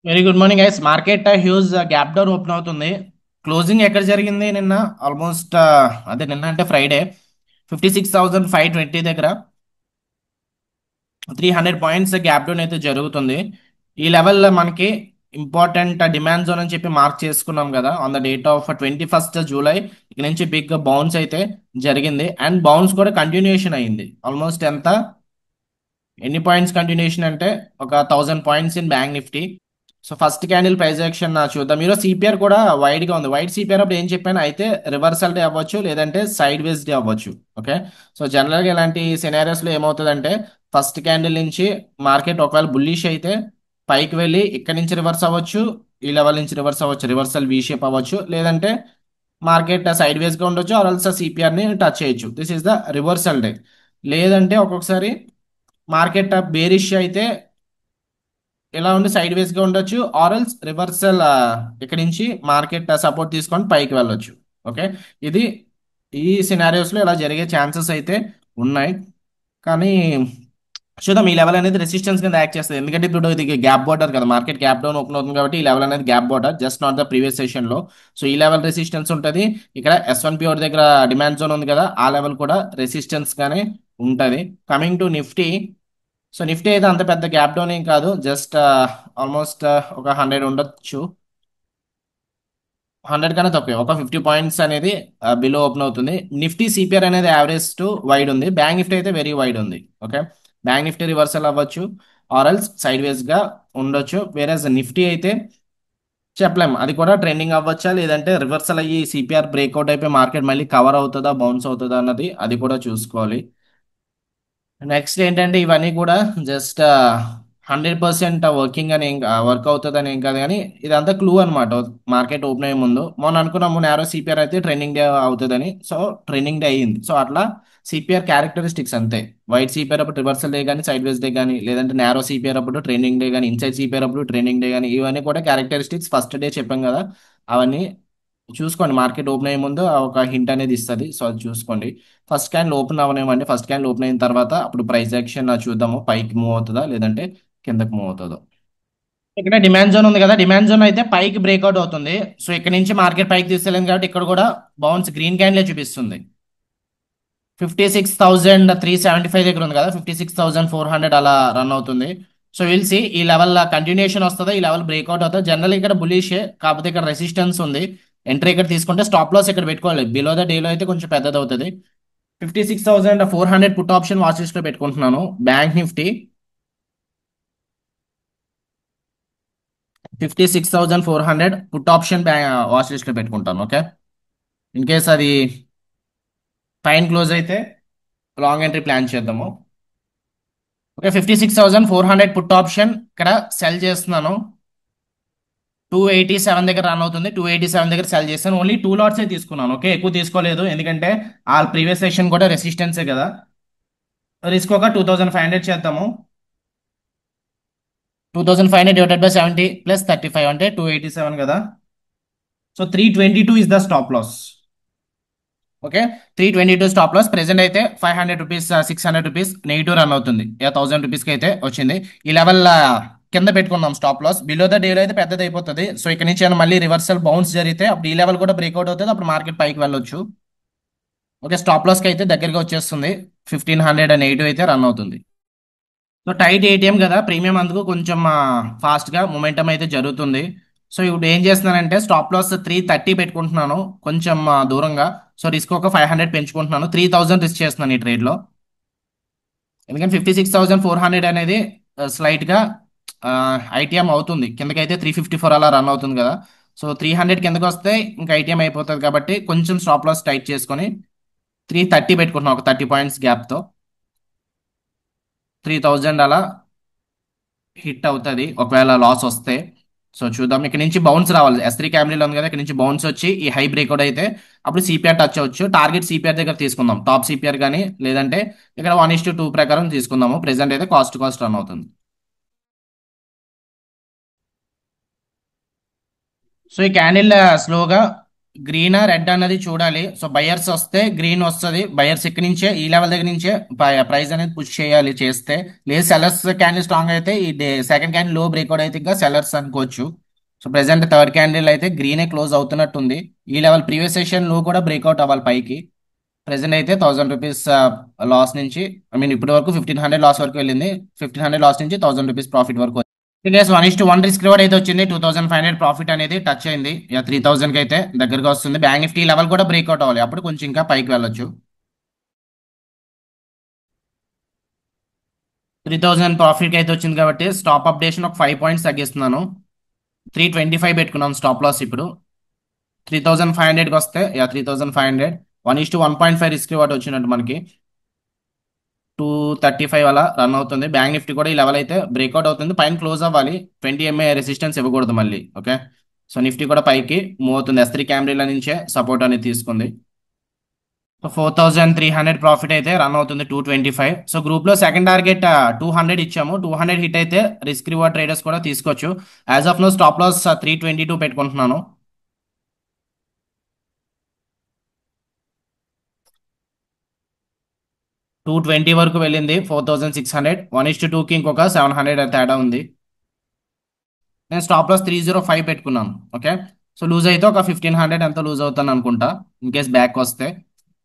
Very good morning guys. Market huge gap down open అవుతుంది. Closing ఎక్కడ జరిగింది నిన్న? ఆల్మోస్ట్ అదే నిన్న అంటే ఫ్రైడే 56,520 దగ్గర 300 పాయింట్స్ గ్యాప్ డౌన్ అయితే జరుగుతుంది. ఈ లెవెల్లో మనకి ఇంపార్టెంట్ డిమాండ్ జోన్ అని చెప్పి మార్క్ చేసుకున్నాం కదా on the date of 21 July. ఇక్కడ నుంచి బిగ్ బౌన్స్ అయితే జరిగింది అండ్ బౌన్స్ కూడా కంటిన్యూషన్ అయింది. ఆల్మోస్ట్ ఎన్ని పాయింట్స్ కంటిన్యూషన్ అంటే ఒక 1000 points in bank Nifty. So first candle price action చూద్దాం. మీరు సిపిఆర్ కూడా వైడ్ గా ఉంది. వైడ్ సిపిఆర్ అప్పుడు ఏం చెప్పాను, అయితే రివర్సల్ డే అవ్వచ్చు లేదంటే సైడ్ వేస్ డే అవ్వచ్చు. ఓకే. సో జనరల్ గా ఇలాంటి సినారియోస్ లో ఏమవుతుందంటే ఫస్ట్ క్యాండిల్ నుంచి మార్కెట్ ఒకవేళ బుల్లిష్ అయితే పైకి వెళ్ళి ఇక్కడ నుంచి రివర్స్ అవ్వచ్చు, ఈ లెవెల్ నుంచి రివర్స్ అవ్వచ్చు, రివర్సల్ వి షేప్ అవ్వచ్చు, లేదంటే మార్కెట్ సైడ్ వేస్ గా ఉండొచ్చు ఆర్ ఆల్సో సిపిఆర్ ని టచ్ చేయొచ్చు. This is the reversal day. లేదంటే ఒక్కొక్కసారి మార్కెట్ బేరిష్ అయితే ఇలా ఉండి సైడ్ వేస్ గా ఉండొచ్చు ఆర్ఎల్స్ రివర్సల్ ఇక్కడ నుంచి మార్కెట్ సపోర్ట్ తీసుకొని పైకి వెళ్ళొచ్చు. ఓకే. ఇది ఈ సినారియోస్ లో ఇలా జరిగే ఛాన్సెస్ అయితే ఉన్నాయి. కానీ చూద్దాం, ఈ లెవెల్ అనేది రెసిస్టెన్స్ కింద యాక్ట్ చేస్తుంది. ఎందుకంటే ఇప్పుడు ఇది గ్యాప్ బోర్డర్ కదా, మార్కెట్ గ్యాప్ డౌన్ ఓపెన్ అవుతుంది కాబట్టి ఈ లెవెల్ అనేది gap border, just not the previous session లో. సో ఈ లెవెల్ రెసిస్టెన్స్ ఉంటుంది. ఇక్కడ S1P ఒకటి దగ్గర డిమాండ్ జోన్ ఉంది కదా, ఆ లెవెల్ కూడా రెసిస్టెన్స్ గానే ఉంటది. Coming to Nifty. So Nifty అయితే అంత పెద్ద గ్యాప్ డౌన్ ఏం కాదు, జస్ట్ ఆల్మోస్ట్ ఒక 100 ఉండొచ్చు. 100 కన్నా తక్కువ, ఒక 50 పాయింట్స్ అనేది బిలో ఓపెన్ అవుతుంది. నిఫ్టీ సిపిఆర్ అనేది యావరేజ్ టు వైడ్ ఉంది. బ్యాంక్ నిఫ్టీ అయితే వెరీ వైడ్ ఉంది. ఓకే. బ్యాంక్ నిఫ్టీ రివర్సల్ అవ్వచ్చు ఆర్ఎల్స్ సైడ్ వేస్ గా ఉండొచ్చు. వేరే నిఫ్టీ అయితే చెప్పలేం, అది కూడా ట్రెండింగ్ అవ్వచ్చా లేదంటే రివర్సల్ అయ్యి సిపిఆర్ బ్రేక్అవుట్ అయిపోయి మార్కెట్ మళ్ళీ కవర్ అవుతుందా బౌన్స్ అవుతుందా అన్నది అది కూడా చూసుకోవాలి. నెక్స్ట్ ఏంటంటే ఇవన్నీ కూడా జస్ట్ 100% వర్కింగ్ అని వర్క్ అవుతుంది ఏం కాదు, కానీ ఇదంతా క్లూ అనమాట. మార్కెట్ ఓపెన్ అయ్యే ముందు మొన్న అనుకున్నాము నేరో సిపిఆర్ అయితే ట్రెండింగ్ డే అవుతుందని, సో ట్రెండింగ్ డే అయ్యింది. సో అట్లా సిపిఆర్ క్యారెక్టరిస్టిక్స్ అంతే. వైట్ సిపిఆర్ అప్పుడు రివర్సల్ డే కానీ సైడ్ వేస్ డే కానీ, లేదంటే నేరో సిపిఆర్ అప్పుడు ట్రెండింగ్ డే కానీ, ఇన్సైడ్ సిపిఆర్ అప్పుడు ట్రెండింగ్ డే కానీ, ఇవన్నీ కూడా క్యారెక్టరిస్టిక్స్ ఫస్ట్ డే చెప్పాం కదా. అవన్నీ చూసుకోండి, మార్కెట్ ఓపెన్ అయ్యే ముందు ఆ ఒక హింట్ అనేది ఇస్తుంది. సో అది చూసుకోండి. ఫస్ట్ క్యాండిల్ ఓపెన్ అవనివ్వండి. ఫస్ట్ క్యాండిల్ ఓపెన్ అయిన తర్వాత అప్పుడు ప్రైస్ యాక్షన్ చూద్దాము, పైకి మూవ్ అవుతుందా లేదంటే కిందకి మూవ్ అవుతుందో. ఇక్కడ డిమాండ్ జోన్ ఉంది కదా, డిమాండ్ జోన్ అయితే పైకి బ్రేక్అవుట్ అవుతుంది. సో ఇక్కడ నుంచి మార్కెట్ పైకి తీసుకెళ్ళింది కాబట్టి ఇక్కడ కూడా బౌన్స్ గ్రీన్ క్యాండిల్ చూపిస్తుంది. 56,375 దగ్గర ఉంది కదా, 56,400 అలా రన్ అవుతుంది. సో విల్సి ఈ లెవెల్ కంటిన్యూషన్ వస్తుందా, ఈ లెవెల్ బ్రేక్అవుట్ అవుతుంది. జనరల్ ఇక్కడ బులిషే, కాకపోతే ఇక్కడ రెసిస్టెన్స్ ఉంది. ఎంట్రీ ఇక్కడ తీసుకుంటే స్టాప్ లాస్ ఇక్కడ పెట్టుకోవాలి. బిలో ద డేలో అయితే కొంచెం పెద్దది అవుతుంది. 56,400 పుట్ ఆప్షన్ వాచ్ లిస్ట్ లో పెట్టుకుంటున్నాను. Bank Nifty 56,400 put option watch list లో పెట్టుకుంటాను. ఓకే. ఇన్ కేస్ అది పైన క్లోజ్ అయితే లాంగ్ ఎంట్రీ ప్లాన్ చేద్దాము. ఓకే. 56,400 పుట్ ఆప్షన్ ఇక్కడ సెల్ చేస్తున్నాను. 287 దగ్గర రన్ అవుతుంది. 287 దగ్గర సెల్ చేస్తాను. ఓన్లీ 2 లాట్సే తీసుకున్నాను. ఓకే, ఎక్కువ తీసుకోలేదు ఎందుకంటే ఆ ప్రీవియస్ సెషన్ కూడా రెసిస్టెన్సే కదా. రిస్క్ ఒక 2,500 చేద్దాము. 2,500 డివైడెడ్ బై 70 ప్లస్ 35 అంటే 287 కదా. So 322 is the stop loss. Okay. 322 stop loss. Present అయితే ₹500, ₹600 నెగిటివ్ రన్ అవుతుంది. 1,000 రూపీస్కి అయితే వచ్చింది. ఈ లెవెల్ కింద పెట్టుకుందాం స్టాప్ లాస్. బిలో ద డేలో అయితే పెద్దది అయిపోతుంది. సో ఇక్కడ నుంచి ఏమైనా మళ్ళీ రివర్సల్ బౌన్స్ జరిగితే అప్పుడు ఈ లెవెల్ కూడా బ్రేక్అవుట్ అవుతుంది, అప్పుడు మార్కెట్ పైకి వెళ్ళొచ్చు. ఓకే. స్టాప్ లాస్కి అయితే దగ్గరగా వచ్చేస్తుంది. 1,508 అయితే రన్ అవుతుంది. సో టైట్ ఏటీఎం కదా, ప్రీమియం, అందుకు కొంచెం ఫాస్ట్ గా మూమెంటం అయితే జరుగుతుంది. సో ఇప్పుడు ఏం చేస్తున్నానంటే స్టాప్ లాస్ 330 పెట్టుకుంటున్నాను, కొంచెం దూరంగా. సో రిస్క్ ఒక 500 పెంచుకుంటున్నాను. 3,000 రిస్క్ చేస్తున్నాను ఈ ట్రేడ్ లో. ఎందుకంటే 56,400 అనేది స్లైట్ గా ఐటీఎం అవుతుంది. కిందకైతే 354 అలా రన్ అవుతుంది కదా. సో 300 కిందకి వస్తే ఇంకా ఐటీఎం అయిపోతుంది కాబట్టి కొంచెం స్టాప్ లాస్ టైట్ చేసుకొని 330 పెట్టుకుంటున్నాను, ఒక 30 పాయింట్స్ గ్యాప్ తో. 3,000 అలా హిట్ అవుతుంది ఒకవేళ లాస్ వస్తే. సో చూద్దాం, ఇక్కడ నుంచి బౌన్స్ రావాలి. S3 క్యామ్రీలో ఉంది కదా, ఇక్కడ నుంచి బౌన్స్ వచ్చి ఈ హై బ్రేక్అవుట్ అయితే అప్పుడు సిపిఆర్ టచ్ అవ్వచ్చు. టార్గెట్ సిపిఆర్ దగ్గర తీసుకుందాం, టాప్ సిపిఆర్ కానీ, లేదంటే ఇక్కడ 1:2 ప్రకారం తీసుకుందాము. ప్రెసెంట్ అయితే కాస్ట్ రన్ అవుతుంది. సో ఈ క్యాండిల్ స్లోగా గ్రీన్ రెడ్ అన్నది చూడాలి. సో బయర్స్ వస్తే గ్రీన్ వస్తుంది, బయర్స్ ఇక్కడి నుంచే ఈ లెవెల్ దగ్గర నుంచే ప్రైస్ అనేది పుష్ చేయాలి చేస్తే. లేదు సెల్లర్స్ క్యాండిల్ స్ట్రాంగ్ అయితే ఈ సెకండ్ క్యాండిల్ లో బ్రేక్అవుట్ అయితే ఇంకా సెల్లర్స్ అనుకోవచ్చు. సో ప్రెసెంట్ థర్డ్ క్యాండిల్ అయితే గ్రీనే క్లోజ్ అవుతున్నట్టుంది. ఈ లెవెల్ ప్రీవియస్ సెషన్ లో కూడా బ్రేక్అవుట్ అవ్వాలి పైకి. ప్రెసెంట్ అయితే 1000 రూపీస్ లాస్ నుంచి, ఐ మీన్ ఇప్పటి వరకు 1500 లాస్ వరకు వెళ్ళింది. 1500 లాస్ నుంచి 1000 రూపీస్ ప్రాఫిట్ వరకు. గైస్ 1:1 రిస్క్ రివార్డ్ అయితే వచ్చింది. 2500 ప్రాఫిట్ అనేది టచ్ అయింది. 3000 కి అయితే దగ్గరగా వస్తుంది. బ్యాంక్ నిఫ్టీ లెవెల్ కూడా బ్రేక్అవుట్ అవ్వాలి, అప్పుడు కొంచెం ఇంకా పైకి వెళ్ళొచ్చు. 3000 ప్రాఫిట్ అయితే వచ్చింది కాబట్టి స్టాప్ అప్డేషన్ ఒక 5 పాయింట్స్ తగ్గిస్తున్నాను. 325 పెట్టుకున్నాం స్టాప్ లాస్ ఇప్పుడు. 3500కి వస్తే 3500. 1:1.5 రిస్క్ రివార్డ్ వచ్చినట్టు మనకి. 235 అలా రన్ అవుతుంది. బ్యాంక్ నిఫ్టీ కూడా ఈ లెవెల్ అయితే బ్రేక్అవుట్ అవుతుంది, పైన క్లోజ్ అవ్వాలి. 20 MA రెసిస్టెన్స్ ఇవ్వకూడదు మళ్ళీ. ఓకే. సో నిఫ్టీ కూడా పైకి మూవ్ అవుతుంది. S3 క్యామ్రీల నుంచే సపోర్ట్ అనేది తీసుకుంది. సో 4300 ప్రాఫిట్ అయితే రన్ అవుతుంది. 225. సో గ్రూప్ లో సెకండ్ టార్గెట్ 200 ఇచ్చాము. 200 హిట్ అయితే రిస్క్ రివార్డ్ ట్రేడర్స్ కూడా తీసుకోవచ్చు. As of now stop loss 322 పెట్టుకుంటున్నాను. 220 వరకు వెళ్ళింది. 4600. 1:2కి ఇంకొక 700 తేడా ఉంది. నేను స్టాప్ లాస్ 305 పెట్టుకున్నాను. ఓకే. సో లూజ్ అయితే ఒక 1500 ఎంత లూజ్ అవుతాను అనుకుంటా, ఇన్ కేస్ బ్యాక్ వస్తే.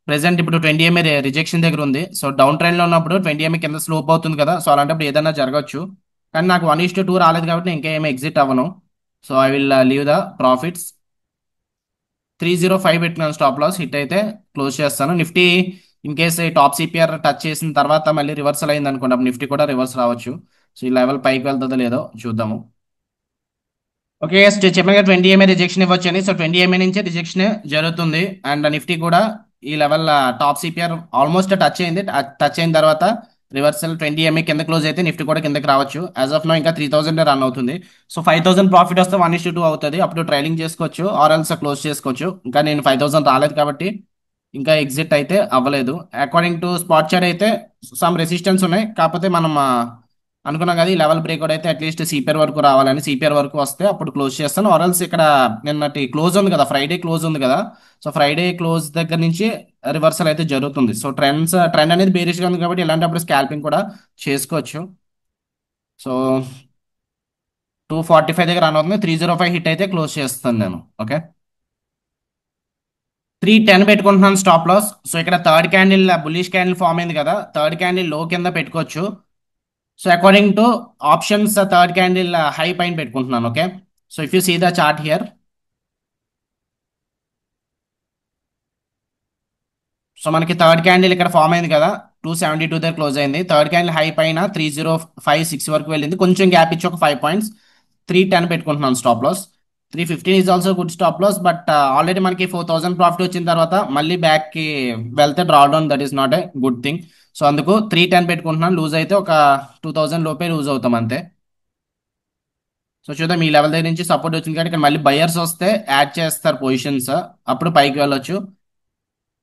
ప్రెసెంట్ ఇప్పుడు 20 MA రిజెక్షన్ దగ్గర ఉంది. సో డౌన్ ట్రెండ్ లో ఉన్నప్పుడు 20 MA కింద స్లోప్ అవుతుంది కదా, సో అలాంటప్పుడు ఏదైనా జరగచ్చు. కానీ నాకు 1:2 రాలేదు కాబట్టి నేను ఇంకా ఏమి ఎగ్జిట్ అవ్వను. So I will leave the profits. 305 పెట్టినాను స్టాప్ లాస్. హిట్ అయితే క్లోజ్ చేస్తాను. నిఫ్టీ ఇన్ కేస్ ఈ టాప్ సిపిఆర్ టచ్ చేసిన తర్వాత మళ్ళీ రివర్సల్ అయింది అనుకోండి, అప్పుడు నిఫ్టీ కూడా రివర్స్ రావచ్చు. సో ఈ లెవెల్ పైకి వెళ్తుందో లేదో చూద్దాము. ఓకే. చెప్పాను కదా 20 MA రిజెక్షన్ ఇవ్వచ్చు అని. సో 20 MA నుంచి రిజెక్షన్ జరుగుతుంది. అండ్ నిఫ్టీ కూడా ఈ level top CPR almost touch అయింది. టచ్ అయిన తర్వాత రివర్సల్ 20 MA కింద క్లోజ్ అయితే నిఫ్టీ కూడా కిందకి రావచ్చు. యాజ్ ఆఫ్ నో ఇంకా 3000 రన్ అవుతుంది. సో 5000 ప్రాఫిట్ వస్తే 1:2 అవుతుంది, అప్పుడు ట్రైలింగ్ చేసుకోవచ్చు ఆర్ ఎల్స్ క్లోజ్ చేసుకోవచ్చు. ఇంకా నేను 5000 రాలేదు కాబట్టి ఇంకా ఎగ్జిట్ అయితే అవ్వలేదు. అకార్డింగ్ టు స్పాట్ చార్ట్ అయితే సమ్ రెసిస్టెన్స్ ఉన్నాయి, కాకపోతే మనం అనుకున్నాం కదా ఈ లెవెల్ బ్రేక్అవుట్ అయితే అట్లీస్ట్ సిపిఆర్ వరకు రావాలని. సిపిఆర్ వరకు వస్తే అప్పుడు క్లోజ్ చేస్తాను. ఆర్ఎల్స్ ఇక్కడ నిన్నటి క్లోజ్ ఉంది కదా, ఫ్రైడే క్లోజ్ ఉంది కదా, సో ఫ్రైడే క్లోజ్ దగ్గర నుంచి రివర్సల్ అయితే జరుగుతుంది. సో ట్రెండ్ అనేది బేరిష్గా ఉంది కాబట్టి ఇలాంటప్పుడు స్కాల్పింగ్ కూడా చేసుకోవచ్చు. సో 245 దగ్గర రన్ అవుతుంది. 305 హిట్ అయితే క్లోజ్ చేస్తాను నేను. ఓకే. 310 పెట్టుకుంటున్నాను స్టాప్ లాస్. సో ఇక్కడ third candle bullish candle form అయింది కదా, థర్డ్ క్యాండిల్ లో కింద పెట్టుకోవచ్చు. So according to options third candle high పైన పెట్టుకుంటున్నాను. Okay. So if you see the chart here, so మనకి థర్డ్ క్యాండిల్ ఇక్కడ ఫామ్ అయింది కదా, 272 దగ్గర క్లోజ్ అయింది. థర్డ్ క్యాండిల్ హై పైన 3056 వరకు వెళ్ళింది. కొంచెం గ్యాప్ ఇచ్చి ఒక 5 పాయింట్స్. 310 పెట్టుకుంటున్నాను stop loss. 315 is also good stop loss, but already మనకి 4000 ప్రాఫిట్ వచ్చిన తర్వాత మళ్ళీ బ్యాక్ కి వెళ్తే draw down, that is not a good thing. So అందుకు 310 పెట్టుకుంటున్నాను. లూజ్ అయితే ఒక 2000 లోపే లూజ్ అవుతాం అంతే. సో చూద్దాం, ఈ లెవెల్ దగ్గర నుంచి సపోర్ట్ వచ్చింది కాబట్టి ఇక్కడ మళ్ళీ బయర్స్ వస్తే యాడ్ చేస్తారు పొజిషన్స్, అప్పుడు పైకి వెళ్ళొచ్చు.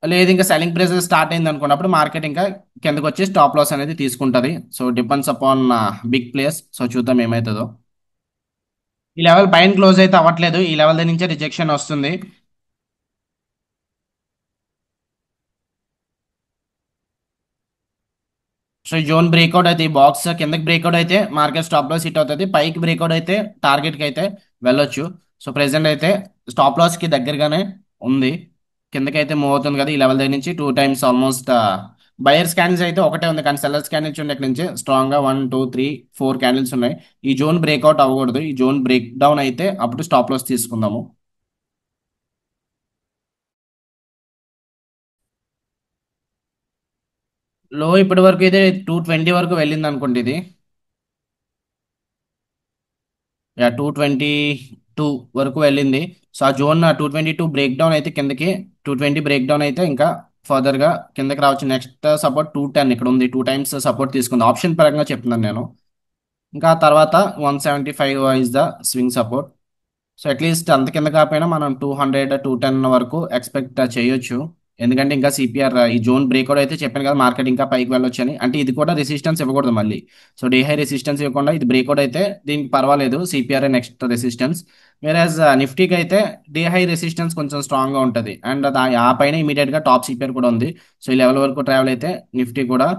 లేదు ఇంకా సెల్లింగ్ ప్రెసర్ స్టార్ట్ అయింది అనుకోండి, అప్పుడు మార్కెట్ ఇంకా కిందకు వచ్చి స్టాప్ లాస్ అనేది తీసుకుంటది. So depends upon big place. So చూద్దాం ఏమవుతుందో. ఈ లెవెల్ పైన క్లోజ్ అయితే అవ్వట్లేదు, ఈ లెవెల్ దగ్గర నుంచే రిజెక్షన్ వస్తుంది. సో ఈ జోన్ బ్రేక్అవుట్ అయితే ఈ బాక్స్ కిందకి బ్రేక్అవుట్ అయితే మార్కెట్ స్టాప్ లాస్ హిట్ అవుతుంది, పైకి బ్రేక్అవుట్ అయితే టార్గెట్ కి అయితే వెళ్ళొచ్చు. సో ప్రెసెంట్ అయితే స్టాప్ లాస్ కి దగ్గరగానే ఉంది. కిందకైతే మూవ్ అవుతుంది కదా ఈ లెవెల్ దగ్గర నుంచి 2 టైమ్స్ ఆల్మోస్ట్. బయర్ స్కాన్స్ అయితే ఒకటే ఉంది, కానీ సెల్లర్ స్కాన్ నుంచి ఇక్కడ నుంచి స్ట్రాంగ్ గా 1 2 3 4 క్యాండిల్స్ ఉన్నాయి. ఈ జోన్ బ్రేక్అవుట్ అవ్వకూడదు. ఈ జోన్ బ్రేక్ డౌన్ అయితే అప్పుడు స్టాప్ లాస్ తీసుకుందాము. లో ఇప్పటి వరకు అయితే 220 వరకు వెళ్ళింది అనుకోండి ఇది. 222 వరకు వెళ్ళింది. సో ఆ జోన్ 222 బ్రేక్ డౌన్ అయితే కిందకి, 220 బ్రేక్ డౌన్ అయితే ఇంకా ఫర్దర్ గా కిందకి రావచ్చు. నెక్స్ట్ సపోర్ట్ 210 ఇక్కడ ఉంది, 2 టైమ్స్ సపోర్ట్ తీసుకుంది. ఆప్షన్ పరంగా చెప్తున్నాను నేను. ఇంకా తర్వాత 175 is the swing support. So at least అంత కింద కాకపోయినా మనం 200 210 వరకు ఎక్స్పెక్ట్ చేయొచ్చు. ఎందుకంటే ఇంకా సిపిఆర్ ఈ జోన్ బ్రేక్అవుట్ అయితే చెప్పాను కదా, మార్కెట్ ఇంకా పైకి వెళ్ళొచ్చు అని. అంటే ఇది కూడా రెసిస్టెన్స్ ఇవ్వకూడదు మళ్ళీ. సో డే హై రెసిస్టెన్స్ ఇవ్వకుండా ఇది బ్రేక్అవుట్ అయితే దీనికి పర్వాలేదు, సిపిఆర్ నెక్స్ట్ రెసిస్టెన్స్. వేరేజ్ నిఫ్టీకి అయితే డే హై రెసిస్టెన్స్ కొంచెం స్ట్రాంగ్ గా ఉంటుంది, అండ్ ఆ పైన ఇమీడియట్ గా టాప్ సిపిఆర్ కూడా ఉంది. సో ఈ లెవెల్ వరకు ట్రావెల్ అయితే నిఫ్టీ కూడా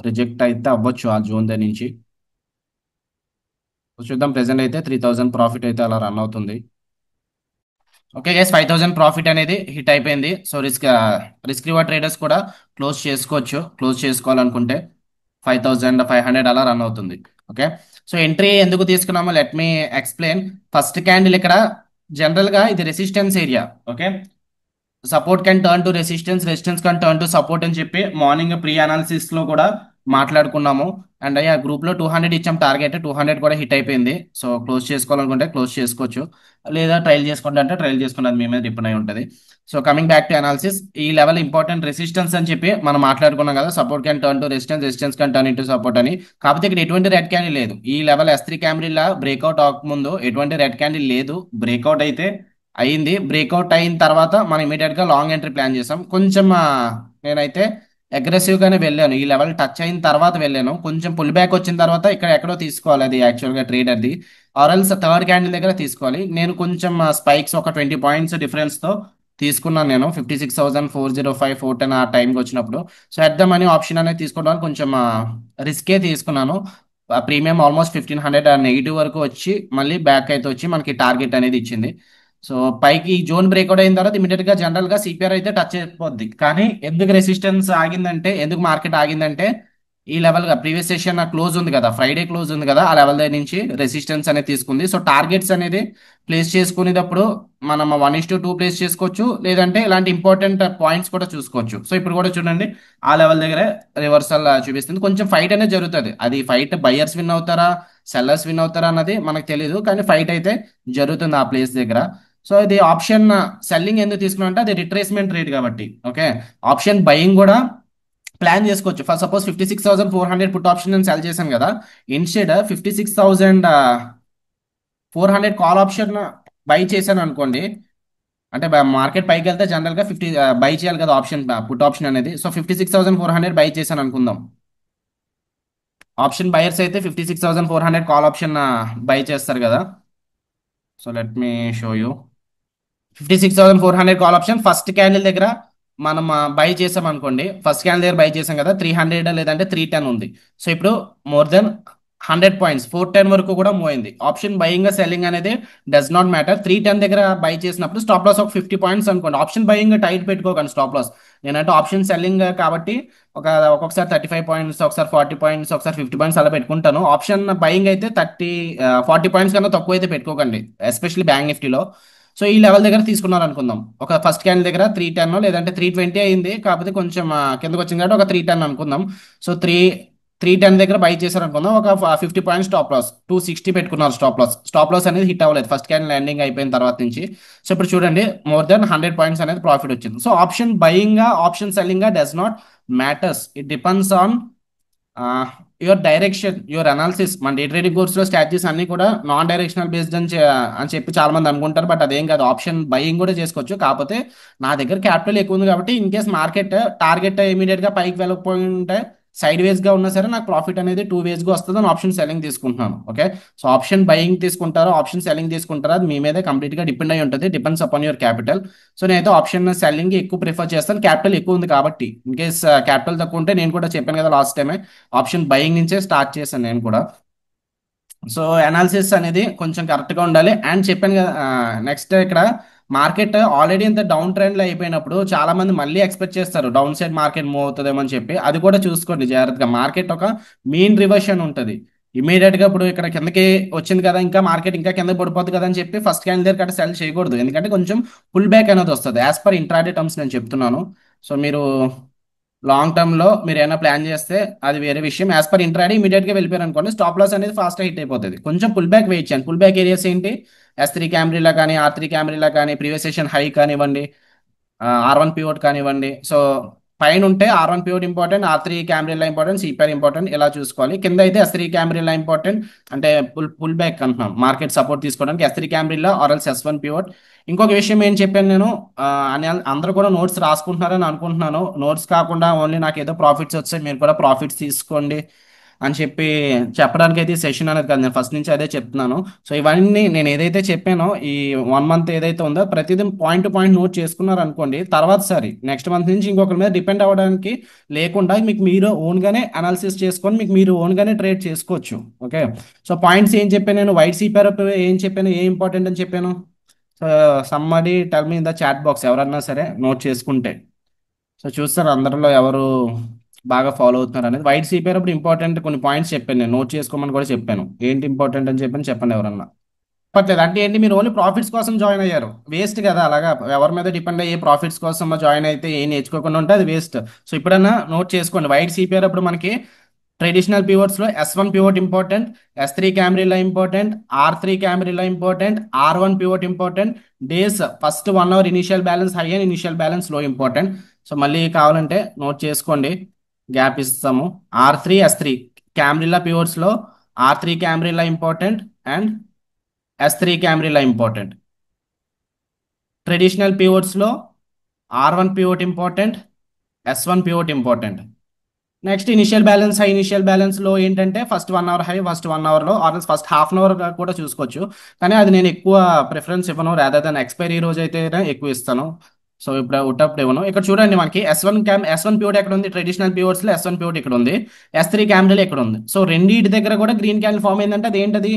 రిజెక్ట్ అయితే అవ్వచ్చు ఆ జోన్ దగ్గర నుంచి. సో చూద్దాం, ప్రెసెంట్ అయితే 3000 ప్రాఫిట్ అయితే అలా రన్ అవుతుంది. ఓకే గైస్, 5000 ప్రాఫిట్ అనేది హిట్ అయిపోయింది. సో రిస్క్ రివార్డ్ ట్రేడర్స్ కూడా క్లోజ్ చేసుకోవచ్చు, క్లోజ్ చేసుకోవాలనుకుంటే. 5500 అలా రన్ అవుతుంది. ఓకే, సో ఎంట్రీ ఎందుకు తీసుకున్నామో let me explain. First candle ఇక్కడ జనరల్ గా ఇది resistance area. Okay, support can turn to resistance, resistance can turn to support అని చెప్పి మార్నింగ్ ప్రీ అనాలిసిస్ లో కూడా మాట్లాడుకున్నాము. అండ్ అయ్యా గ్రూప్ లో 200 ఇచ్చాం టార్గెట్, 200 కూడా హిట్ అయిపోయింది. సో క్లోజ్ చేసుకోవాలనుకుంటే క్లోజ్ చేసుకోవచ్చు, లేదా ట్రైల్ చేసుకుంటే అంటే ట్రైల్ చేసుకున్నది మీ మీద డిపెండ్ అయి ఉంటుంది. So coming back to analysis, ఈ లెవెల్ ఇంపార్టెంట్ రెసిస్టెన్స్ అని చెప్పి మనం మాట్లాడుకున్నాం కదా, support can turn to resistance, resistance can turn into support అని. కాకపోతే ఇక్కడ ఎటువంటి రెడ్ క్యాండిల్ లేదు. ఈ లెవెల్ S3 క్యాండిల్ బ్రేక్అవుట్ అవ్వకముందు ఎటువంటి రెడ్ క్యాండిల్ లేదు. బ్రేక్అవుట్ అయితే అయింది. బ్రేక్అవుట్ అయిన తర్వాత మనం ఇమీడియట్ గా లాంగ్ ఎంట్రీ ప్లాన్ చేసాం. కొంచెం నేనైతే అగ్రెసివ్ గానే వెళ్ళాను, ఈ లెవెల్ టచ్ అయిన తర్వాత వెళ్ళాను. కొంచెం పుల్ బ్యాక్ వచ్చిన తర్వాత ఇక్కడ ఎక్కడో తీసుకోవాలి అది యాక్చువల్ గా ట్రేడర్ది, ఆర్ఎల్స్ థర్డ్ క్యాండిల్ దగ్గర తీసుకోవాలి. నేను కొంచెం స్పైక్స్ ఒక 20 పాయింట్స్ డిఫరెన్స్ తో తీసుకున్నాను. నేను 56,405 410 ఆ టైంకి వచ్చినప్పుడు. So at the money option అనేది తీసుకోవడం వల్ల కొంచెం రిస్కే తీసుకున్నాను. ప్రీమియం ఆల్మోస్ట్ 1500 నెగిటివ్ వరకు వచ్చి మళ్ళీ బ్యాక్ అయితే వచ్చి మనకి టార్గెట్ అనేది ఇచ్చింది. సో పైకి జోన్ బ్రేక్అవుట్ అయిన తర్వాత ఇమీడియట్ గా జనరల్ గా సిపిఆర్ అయితే టచ్ అయిపోద్ది. కానీ ఎందుకు రెసిస్టెన్స్ ఆగిందంటే, ఎందుకు మార్కెట్ ఆగిందంటే, ఈ లెవెల్ గా ప్రీవియస్ సెషన్ క్లోజ్ ఉంది కదా, ఫ్రైడే క్లోజ్ ఉంది కదా, ఆ లెవెల్ దగ్గర నుంచి రెసిస్టెన్స్ అనేది తీసుకుంది. సో టార్గెట్స్ అనేది ప్లేస్ చేసుకునేటప్పుడు మనం 1:2 ప్లేస్ చేసుకోవచ్చు, లేదంటే ఇలాంటి ఇంపార్టెంట్ పాయింట్స్ కూడా చూసుకోవచ్చు. సో ఇప్పుడు కూడా చూడండి, ఆ లెవెల్ దగ్గర రివర్సల్ చూపిస్తుంది. కొంచెం ఫైట్ అనేది జరుగుతుంది. అది ఫైట్ బయర్స్ విన్ అవుతారా, సెల్లర్స్ విన్ అవుతారా అన్నది మనకు తెలియదు, కానీ ఫైట్ అయితే జరుగుతుంది ఆ ప్లేస్ దగ్గర. సో ఇది ఆప్షన్ సెల్లింగ్ ఎందుకు తీసుకున్నా అంటే అది రిట్రేస్మెంట్ రేట్ కాబట్టి. ఓకే, ఆప్షన్ బయింగ్ కూడా ప్లాన్ చేసుకోవచ్చు. ఫర్ సపోజ్ 56,400 పుట్ ఆప్షన్ నేను సెల్ చేశాను కదా, ఇన్స్టెడ్ 56,400 కాల్ ఆప్షన్ బై చేశాను అనుకోండి. అంటే మార్కెట్ పైకి వెళ్తే జనరల్ గా 50 బై చేయాలి కదా ఆప్షన్, పుట్ ఆప్షన్ అనేది. సో 56,400 బై చేశాను అనుకుందాం. ఆప్షన్ బయర్స్ అయితే 56,400 కాల్ ఆప్షన్ బై చేస్తారు కదా. So let me show you. 56,400 call option first candle దగ్గర మనం బై చేసాం అనుకోండి. ఫస్ట్ క్యాండిల్ దగ్గర బై చేసాం కదా, 300 లేదంటే 310 ఉంది. సో ఇప్పుడు మోర్ దెన్ 100 పాయింట్స్ 410 వరకు కూడా మూవ్ అయింది. ఆప్షన్ బయింగ్ సెల్లింగ్ అనేది డస్ నాట్ మ్యాటర్. 310 దగ్గర బై చేసినప్పుడు స్టాప్ లాస్ ఒక 50 పాయింట్స్ అనుకోండి. ఆప్షన్ బయింగ్ టైట్ పెట్టుకోకండి స్టాప్ లాస్. నేనంటే ఆప్షన్ సెల్లింగ్ కాబట్టి ఒక ఒక్కొక్కసారి 35 పాయింట్స్, ఒకసారి 40 పాయింట్స్, ఒకసారి 50 పాయింట్స్ అలా పెట్టుకుంటాను. ఆప్షన్ బయింగ్ అయితే 40 పాయింట్స్ కన్నా తక్కువ అయితే పెట్టుకోకండి, ఎస్పెషల్లీ బ్యాంక్ నిఫ్టీలో. సో ఈ లెవెల్ దగ్గర తీసుకున్నారు అనుకుందాం. ఒక ఫస్ట్ క్యాండిల్ దగ్గర 310 లేదంటే 320 అయింది, కాకపోతే కొంచెం కిందకు వచ్చింది కాబట్టి ఒక 310 అనుకుందాం. సో 310 దగ్గర బై చేశారు అనుకుందాం. ఒక 50 పాయింట్స్ స్టాప్ లాస్ 260 పెట్టుకున్నారు. స్టాప్ లాస్ అనేది హిట్ అవ్వలేదు ఫస్ట్ క్యాండిల్ ల్యాండింగ్ అయిపోయిన తర్వాత నుంచి. సో ఇప్పుడు చూడండి, మోర్ దెన్ 100 పాయింట్స్ అనేది ప్రాఫిట్ వచ్చింది. So option buying option selling does not matters, it depends on your direction, your analysis. మన డే ట్రేడింగ్ కోర్స్ లో స్ట్రాటజీస్ అన్ని కూడా నాన్ డైరెక్షనల్ బేస్డ్ అని చెప్పి చాలా మంది అనుకుంటారు, బట్ అదేం కాదు. ఆప్షన్ బయింగ్ కూడా చేసుకోవచ్చు. కాకపోతే నా దగ్గర క్యాపిటల్ ఎక్కువ ఉంది కాబట్టి in case market target immediate గా పైకి వెళ్ళకపోయి ఉంటే, సైడ్ వేస్ గా ఉన్నా సరే నాకు ప్రాఫిట్ అనేది 2 వేస్ గా వస్తుంది అని ఆప్షన్ సెల్లింగ్ తీసుకుంటున్నాను. ఓకే, సో ఆప్షన్ బయింగ్ తీసుకుంటారో ఆప్షన్ సెల్లింగ్ తీసుకుంటారో అది మీ మీదే కంప్లీట్ గా డిపెండ్ అయి ఉంటుంది, depends upon your capital. So నేనైతే ఆప్షన్ సెల్లింగ్ ఎక్కువ ప్రిఫర్ చేస్తాను, క్యాపిటల్ ఎక్కువ ఉంది కాబట్టి. ఇన్ కేస్ క్యాపిటల్ తక్కువ ఉంటే, నేను కూడా చెప్పాను కదా లాస్ట్ టైమే, ఆప్షన్ బయింగ్ నుంచే స్టార్ట్ చేశాను నేను కూడా. సో అనాలిసిస్ అనేది కొంచెం కరెక్ట్గా ఉండాలి. అండ్ చెప్పాను కదా, నెక్స్ట్ ఇక్కడ మార్కెట్ ఆల్రెడీ ఇంత డౌన్ ట్రెండ్లో అయిపోయినప్పుడు చాలా మంది మళ్ళీ ఎక్స్పెక్ట్ చేస్తారు డౌన్ సైడ్ మార్కెట్ మూవ్ అవుతుందేమో అని చెప్పి. అది కూడా చూసుకోండి జాగ్రత్తగా. మార్కెట్ ఒక మీన్ రివర్షన్ ఉంటుంది. ఇమీడియట్ గా ఇప్పుడు ఇక్కడ కిందకి వచ్చింది కదా, ఇంకా మార్కెట్ ఇంకా కింద పడిపోతుంది కదా అని చెప్పి ఫస్ట్ క్యాండిల్ దగ్గర కట్ట సెల్ చేయకూడదు. ఎందుకంటే కొంచెం పుల్ బ్యాక్ అనేది వస్తుంది యాజ్ పర్ ఇంట్రాడే టర్మ్స్ నేను చెప్తున్నాను. సో మీరు లాంగ్ టర్మ్ లో మీరు ఏమైనా ప్లాన్ చేస్తే అది వేరే విషయం. యాజ్ పర్ ఇంట్రాడే ఇమీడియట్ గా వెళ్ళిపోయారు అనుకోండి, స్టాప్ లాస్ అనేది ఫాస్ట్ హిట్ అయిపోతుంది. కొంచెం పుల్ బ్యాక్ వెయిట్ చేయండి. పుల్ బ్యాక్ ఏరియాస్ ఏంటి, S3 క్యామ్రీలా కానీ, R3 క్యామ్రీలా కానీ, ప్రీవియస్ సెషన్ హై కానివ్వండి, R1 పివోట్ కానివ్వండి. సో పైన ఉంటే R1 pivot important, R3 camarilla important, CPR important, ఇలా చూసుకోవాలి. కింద అయితే S3 క్యామ్రిల్లా ఇంపార్టెంట్, అంటే పుల్ బ్యాక్ అంటున్నాం, మార్కెట్ సపోర్ట్ తీసుకోవడానికి S3 క్యామ్రిల్లా ఆర్ఎల్స్ S1 పివట్. ఇంకొక విషయం ఏం చెప్పాను నేను, అని అందరూ కూడా నోట్స్ రాసుకుంటున్నారని అనుకుంటున్నాను. నోట్స్ కాకుండా ఓన్లీ నాకు ఏదో ప్రాఫిట్స్ వచ్చాయి, మీరు కూడా ప్రాఫిట్స్ తీసుకోండి అని చెప్పి చెప్పడానికి అయితే సెషన్ అనేది కాదు, నేను ఫస్ట్ నుంచి అదే చెప్తున్నాను. సో ఇవన్నీ నేను ఏదైతే చెప్పానో ఈ 1 మంత్ ఏదైతే ఉందో ప్రతిదీ పాయింట్ టు పాయింట్ నోట్ చేసుకున్నారు అనుకోండి, తర్వాత సరి నెక్స్ట్ మంత్ నుంచి ఇంకొకరి మీద డిపెండ్ అవ్వడానికి లేకుండా మీకు మీరు ఓన్గానే అనాలిసిస్ చేసుకొని మీకు మీరు ఓన్గానే ట్రేడ్ చేసుకోవచ్చు. ఓకే. సో పాయింట్స్ ఏం చెప్పాను నేను, వైట్ సీపర్ ఏం చెప్పాను, ఏ ఇంపార్టెంట్ అని చెప్పాను. So somebody tell me in the chat box, ఎవరన్నా సరే నోట్ చేసుకుంటే. సో చూస్తారు అందరిలో ఎవరు బాగా ఫాలో అవుతున్నారు అనేది. వైట్ సిపిఆర్ అప్పుడు ఇంపార్టెంట్ కొన్ని పాయింట్స్ చెప్పాను, నేను నోట్ చేసుకోమని కూడా చెప్పాను. ఏంటి ఇంపార్టెంట్ అని చెప్పని చెప్పండి ఎవరన్నా. చెప్పట్లేదు అంటే ఏంటి, మీరు ఓన్లీ ప్రాఫిట్స్ కోసం జాయిన్ అయ్యారు, వేస్ట్ కదా. అలాగా ఎవరి మీద డిపెండ్ అయ్యి ప్రాఫిట్స్ కోసం జాయిన్ అయితే ఏం నేర్చుకోకుండా ఉంటే అది వేస్ట్. సో ఇప్పుడన్నా నోట్ చేసుకోండి, వైట్ సిపిఆర్ అప్పుడు మనకి ట్రెడిషనల్ పివట్స్ లో S1 pivot important, S3 camarilla important, R3 camarilla important, R1 pivot important. Days first 1 hour initial balance high and initial balance low important. So మళ్ళీ కావాలంటే నోట్ చేసుకోండి, gap ఇస్తాము. R3 S3 క్యామ్రిల్లా పివట్స్ లో R3 camarilla important and S3 camarilla important. Traditional pivots లో R1 pivot important, S1 pivot important. Next initial balance high, initial balance low ఏంటంటే first 1 hour high, first 1 hour low, or first half an hour కూడా చూసుకోవచ్చు. కానీ అది నేను ఎక్కువ preference ఇవ్వను, rather than expiry రోజు అయితే ఎక్కువ ఇస్తాను. సో ఇప్పుడు ఉట్టప్పుడు ఇవ్వను. ఇక్కడ చూడండి మనకి S1 పివట్ ఎక్కడ ఉంది, ట్రెడిషనల్ పివట్స్ లో S1 పివట్ ఇక్కడ ఉంది, S3 క్యాండిల్ ఇక్కడ ఉంది. సో రెండింటి దగ్గర కూడా గ్రీన్ క్యాండిల్ ఫామ్ అయిందంటే అది ఏంటది,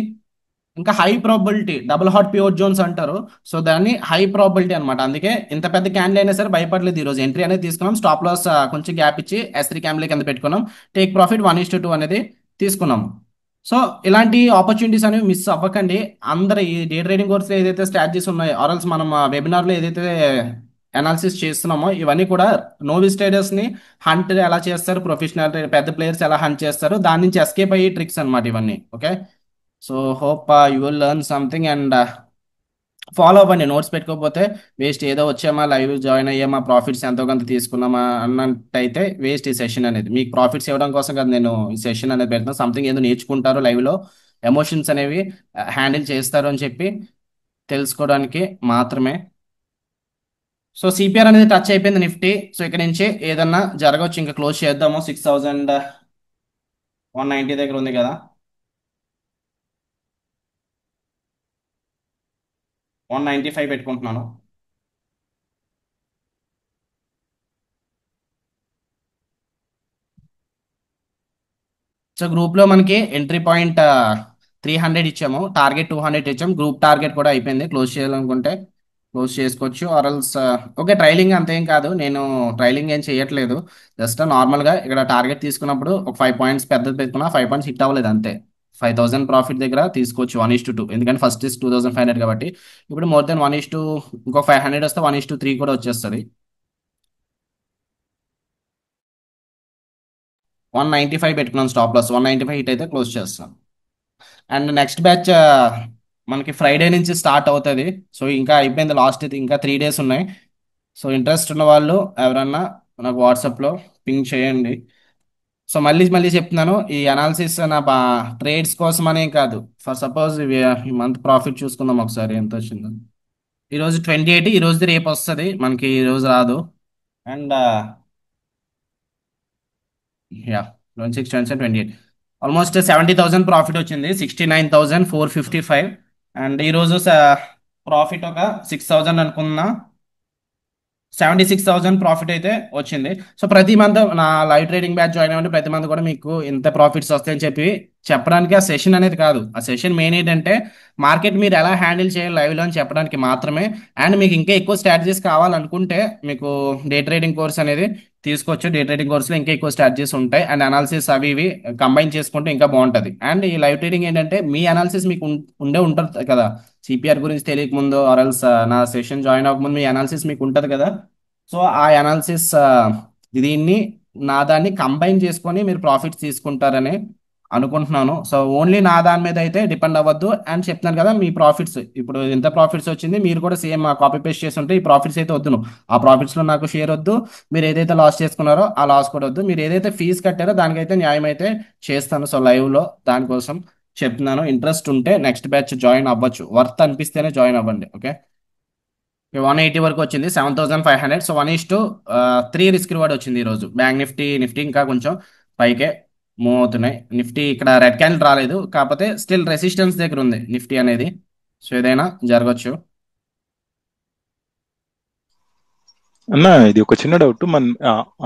ఇంకా high probability, double hot pivot zones అంటారు. సో దాన్ని హై ప్రాబిలిటీ అనమాట. అందుకే ఇంత పెద్ద క్యాండిల్ అయినా సరే భయపడలేదు, ఈ రోజు ఎంట్రీ అనేది తీసుకున్నాం, స్టాప్ లాస్ కొంచెం గ్యాప్ ఇచ్చి S3 క్యాండిల్ కింద పెట్టుకున్నాం, టేక్ ప్రాఫిట్ 1:2 అనేది తీసుకున్నాం. సో ఇలాంటి ఆపర్చునిటీస్ అనేవి మిస్ అవ్వకండి. అందరు ఈ డే ట్రేడింగ్ కోర్సులో ఏదైతే స్ట్రాటజీస్ ఉన్నాయో, ఆర్ఎల్స్ మనం వెబినార్లో ఏదైతే అనాలిసిస్ చేస్తున్నామో, ఇవన్నీ కూడా నోవిస్ ట్రేడర్స్ ని హంట్ ఎలా చేస్తారు, ప్రొఫెషనల్ పెద్ద ప్లేయర్స్ ఎలా హంట్ చేస్తారు, దాని నుంచి ఎస్కేప్ అయ్యే ట్రిక్స్ అన్నమాట ఇవన్నీ. Okay. So hope you will learn something and follow అవ్వండి. నోట్స్ పెట్టుకోకపోతే వేస్ట్, ఏదో వచ్చామా లైవ్ జాయిన్ అయ్యామా ప్రాఫిట్స్ ఎంతో కొంత తీసుకున్నామా అన్నట్టయితే వేస్ట్ ఈ సెషన్ అనేది. మీకు ప్రాఫిట్స్ ఇవ్వడం కోసం కదా నేను ఈ సెషన్ అనేది పెడుతున్నాను, సంథింగ్ ఏదో నేర్చుకుంటారు లైవ్లో, ఎమోషన్స్ అనేవి హ్యాండిల్ చేస్తారు అని చెప్పి తెలుసుకోవడానికి మాత్రమే. సో సిపిఆర్ అనేది టచ్ అయిపోయింది నిఫ్టీ. సో ఇక్కడ నుంచి ఏదన్నా జరగవచ్చు, ఇంకా క్లోజ్ చేద్దాము. 6190 దగ్గర ఉంది కదా, 195 పెట్టుకుంటున్నాను. సో గ్రూప్ లో మనకి ఎంట్రీ పాయింట్ 300 ఇచ్చాము, టార్గెట్ 200 ఇచ్చాము. గ్రూప్ టార్గెట్ కూడా అయిపోయింది, క్లోజ్ చేయాలనుకుంటే క్లోజ్ చేసుకోవచ్చు. ఆర్ఎల్స్ ఓకే, ట్రైలింగ్ అంతేం కాదు, నేను ట్రైలింగ్ ఏం చేయట్లేదు. జస్ట్ నార్మల్గా ఇక్కడ టార్గెట్ తీసుకున్నప్పుడు ఒక 5 పాయింట్స్ పెద్దది పెట్టుకున్నా, 5 పాయింట్స్ హిట్ అవ్వలేదు అంతే. 5000 ప్రాఫిట్ దగ్గర తీసుకోవచ్చు 1:2, ఎందుకంటే ఫస్ట్ ఇస్ 2500 కాబట్టి. ఇప్పుడు మోర్ దెన్ 1:, ఇంకో 500 వస్తే 1:3 కూడా వచ్చేస్తుంది. 195 పెట్టుకున్నాను స్టాప్ లాస్, 195 హిట్ అయితే క్లోజ్ చేస్తాను. అండ్ నెక్స్ట్ బ్యాచ్ మనకి ఫ్రైడే నుంచి స్టార్ట్ అవుతుంది. సో ఇంకా అయిపోయింది లాస్ట్, ఇది ఇంకా 3 డేస్ ఉన్నాయి. సో ఇంట్రెస్ట్ ఉన్న వాళ్ళు ఎవరన్నా నాకు వాట్సాప్లో పింగ్ చేయండి. సో మళ్ళీ మళ్ళీ చెప్తున్నాను, ఈ అనాలిసిస్ నా ట్రేడ్స్ కోసం అనే కాదు. ఫర్ సపోజ్ ఈ మంత్ ప్రాఫిట్ చూసుకుందాం ఒకసారి ఎంత వచ్చిందో. ఈరోజు 28, ఈ రోజు రేపు వస్తుంది మనకి, ఈ రోజు రాదు. అండ్ యా 26, 27, 28 ఆల్మోస్ట్ 70,000 ప్రాఫిట్ వచ్చింది, 69,455. అండ్ ఈరోజు ప్రాఫిట్ ఒక 6,000 అనుకున్నా, 76,000 ప్రాఫిట్ అయితే వచ్చింది. సో ప్రతి మంత్ నా లైవ్ ట్రేడింగ్ బ్యాచ్ జాయిన్ అవ్వండి, ప్రతి మంత్ కూడా మీకు ఇంత ప్రాఫిట్స్ వస్తాయని చెప్పి చెప్పడానికి ఆ సెషన్ అనేది కాదు. ఆ సెషన్ మెయిన్ ఏంటంటే మార్కెట్ మీరు ఎలా హ్యాండిల్ చేయాలి లైవ్లో అని చెప్పడానికి మాత్రమే. అండ్ మీకు ఇంకా ఎక్కువ స్ట్రాటజీస్ కావాలనుకుంటే మీకు డే ట్రేడింగ్ కోర్స్ అనేది తీసుకోవచ్చు. డే ట్రేడింగ్ కోర్సులో ఇంకా ఎక్కువ స్ట్రాటజీస్ ఉంటాయి, అండ్ అనాలిసిస్ అవి ఇవి కంబైన్ చేసుకుంటే ఇంకా బాగుంటుంది. అండ్ ఈ లైవ్ ట్రేడింగ్ ఏంటంటే మీ అనాలిసిస్ మీకు ఉండే ఉంటుంది కదా, సిపిఆర్ గురించి తెలియక ముందు ఆర్ఎల్స్ నా సెషన్ జాయిన్ అవ్వకముందు మీ అనాలిసిస్ మీకు ఉంటుంది కదా. సో ఆ అనాలిసిస్ దీన్ని నా దాన్ని కంబైన్ చేసుకొని మీరు ప్రాఫిట్స్ తీసుకుంటారని అనుకుంటున్నాను. సో ఓన్లీ నా దాని మీద అయితే డిపెండ్ అవ్వద్దు అని చెప్తున్నాను కదా. మీ ప్రాఫిట్స్ ఇప్పుడు ఎంత ప్రాఫిట్స్ వచ్చింది, మీరు కూడా సేమ్ కాపీ పేస్ట్ చేసి ఉంటే ఈ ప్రాఫిట్స్ అయితే వద్దును. ఆ ప్రాఫిట్స్ లో నాకు షేర్ వద్దు. మీరు ఏదైతే లాస్ చేసుకున్నారో ఆ లాస్ కూడా వద్దు. మీరు ఏదైతే ఫీజు కట్టారో దానికైతే న్యాయం అయితే చేస్తాను. సో లైవ్ లో దానికోసం చెప్తున్నాను. ఇంట్రెస్ట్ ఉంటే నెక్స్ట్ బ్యాచ్ జాయిన్ అవ్వచ్చు. వర్త్ అనిపిస్తేనే జాయిన్ అవ్వండి. ఓకే. 180 వరకు వచ్చింది, 7500. సో 1:3 రిస్క్ రివార్డ్ వచ్చింది ఈ రోజు. బ్యాంక్ నిఫ్టీ నిఫ్టీ ఇంకా కొంచెం పైకే మూవ్ అవుతున్నాయి. నిఫ్టీ ఇక్కడ రెడ్ క్యాండిల్ రాలేదు, కాకపోతే స్టిల్ రెసిస్టెన్స్ దగ్గర ఉంది నిఫ్టీ అనేది. సో ఏదైనా జరగచ్చు. అన్న ఇది ఒక చిన్న డౌట్.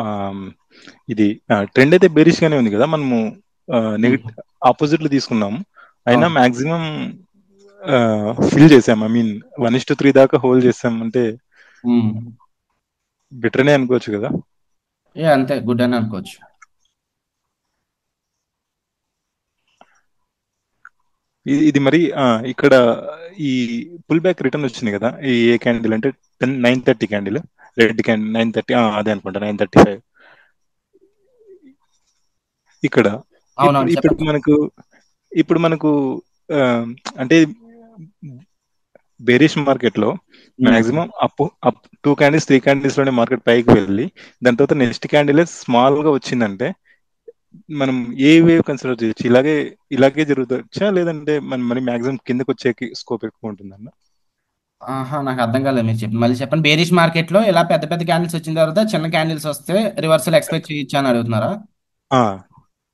ఆ, ఇది ట్రెండ్ అయితే బేరిష్ గానే ఉంది కదా, మనము ఉమ్, నెగటివ్ ఆపోజిట్లు తీసుకున్నాము, అయినా అవును. మాక్సిమం ఫిల్ చేసాం. ఐ మీన్ 1:3 దాకా హోల్డ్ చేసాం అంటే ఉమ్. బెటర్నే అనుకోవచ్చు కదా. ఏ అంతే, గుడ్ అని అనుకోవచ్చు. ఇది మరి ఇక్కడ ఈ పుల్ బ్యాక్ రిటర్న్ వచ్చింది కదా, ఈ ఏ క్యాండిల్ అంటే 9:30 క్యాండిల్, రెడ్ క్యాండిల్ 9:30, అదే అనుకుంటా 9:35 ఇక్కడ. ఇప్పుడు అవునవును, ఇప్పుడు చెప్పండి. మనకు ఇప్పుడు మనకు ఆ, అంటే బేరిష్ మార్కెట్ లో ఉమ్. మాక్సిమం అప్ 2 క్యాండిల్స్ 3 క్యాండిల్స్ లోనే మార్కెట్ పైకి వెళ్ళి దాని తర్వాత నెక్స్ట్ క్యాండిల్ స్మాల్ గా వచ్చిందంటే మనం ఏ వేవ్ కన్సిడర్ చేయొచ్చు? ఇలాగే జరుగుతుందా, లేదంటే మనం మరి మాక్సిమం కిందకి వచ్చే స్కోప్ ఎక్కువ ఉంటుందన్న? ఆహా, నాకు అర్థం కాలేదు. మీరు చెప్పండి, మళ్ళీ చెప్పండి. బేరిష్ మార్కెట్ లో ఇలా పెద్ద పెద్ద క్యాండిల్స్ వచ్చిన తర్వాత చిన్న క్యాండిల్స్ వస్తే రివర్సల్ ఎక్స్పెక్ట్ చేయొచ్చు అని అడుగుతున్నారా? ఆ,